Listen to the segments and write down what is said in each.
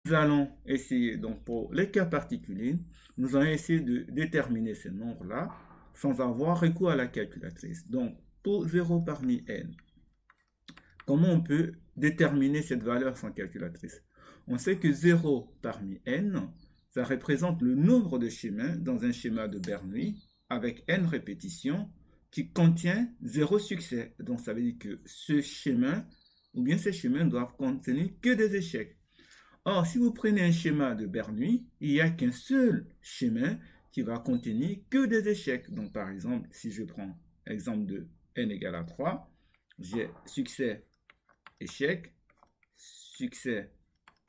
Nous allons essayer, donc pour les cas particuliers, nous allons essayer de déterminer ces nombres-là sans avoir recours à la calculatrice. Donc, pour 0 parmi n, comment on peut déterminer cette valeur sans calculatrice? On sait que 0 parmi n, ça représente le nombre de chemins dans un schéma de Bernoulli avec n répétitions qui contient 0 succès. Donc, ça veut dire que ce schéma, ou bien ces chemins doivent contenir que des échecs. Or, si vous prenez un schéma de Bernoulli, il n'y a qu'un seul chemin qui va contenir que des échecs. Donc, par exemple, si je prends l'exemple de n égale à 3, j'ai succès, échec, succès,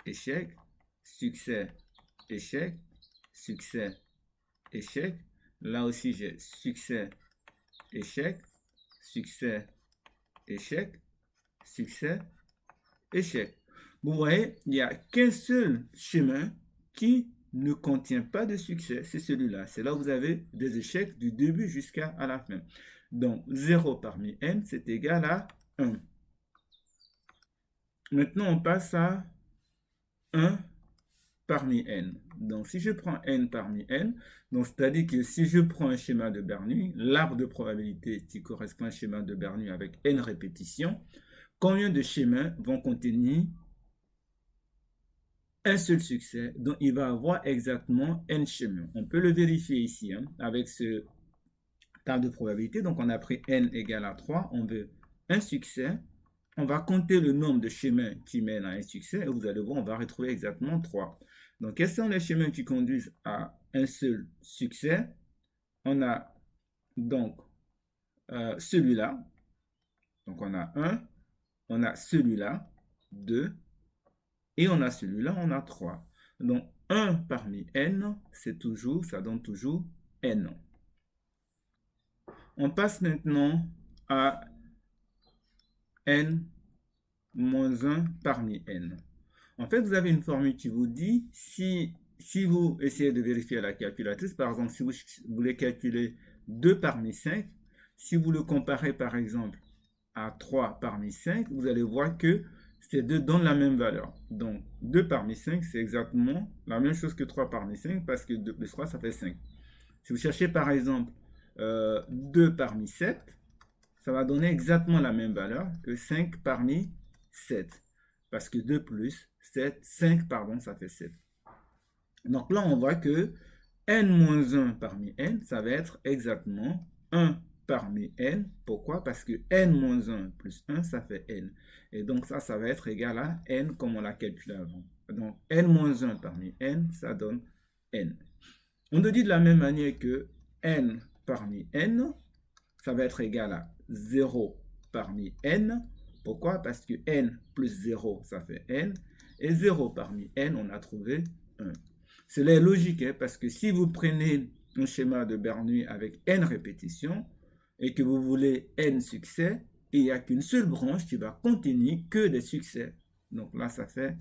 échec, succès, échec, succès, échec. Là aussi, j'ai succès, échec, succès, échec, succès, échec. Vous voyez, il n'y a qu'un seul chemin qui ne contient pas de succès, c'est celui-là. C'est là où vous avez des échecs du début jusqu'à la fin. Donc, 0 parmi n, c'est égal à 1. Maintenant, on passe à 1 parmi n. Donc, si je prends n parmi n, c'est-à-dire que si je prends un schéma de Bernoulli, l'arbre de probabilité qui correspond à un schéma de Bernoulli avec n répétitions, combien de chemins vont contenir un seul succès, donc il va avoir exactement n chemins. On peut le vérifier ici avec ce table de probabilité. Donc on a pris n égale à 3, on veut un succès. On va compter le nombre de chemins qui mènent à un succès et vous allez voir, on va retrouver exactement 3. Donc quels sont les chemins qui conduisent à un seul succès? On a donc celui-là. Donc on a 1, on a celui-là, 2, et on a celui-là, on a 3. Donc, 1 parmi n, c'est toujours, ça donne toujours n. On passe maintenant à n moins 1 parmi n. En fait, vous avez une formule qui vous dit, si vous essayez de vérifier à la calculatrice, par exemple, si vous voulez calculer 2 parmi 5, si vous le comparez par exemple à 3 parmi 5, vous allez voir que ces deux donnent la même valeur. Donc, 2 parmi 5, c'est exactement la même chose que 3 parmi 5, parce que 2 plus 3, ça fait 5. Si vous cherchez par exemple 2 parmi 7, ça va donner exactement la même valeur que 5 parmi 7. Parce que 2 plus 7, 5, pardon, ça fait 7. Donc là, on voit que n-1 parmi n, ça va être exactement 1 parmi n. Pourquoi? Parce que n-1 plus 1, ça fait n. Et donc ça va être égal à n comme on l'a calculé avant. Donc n-1 parmi n, ça donne n. On nous dit de la même manière que n parmi n, ça va être égal à 0 parmi n. Pourquoi? Parce que n plus 0, ça fait n. Et 0 parmi n, on a trouvé 1. Cela est logique, parce que si vous prenez un schéma de Bernoulli avec n répétitions et que vous voulez n succès, il n'y a qu'une seule branche qui va contenir que des succès. Donc là, ça fait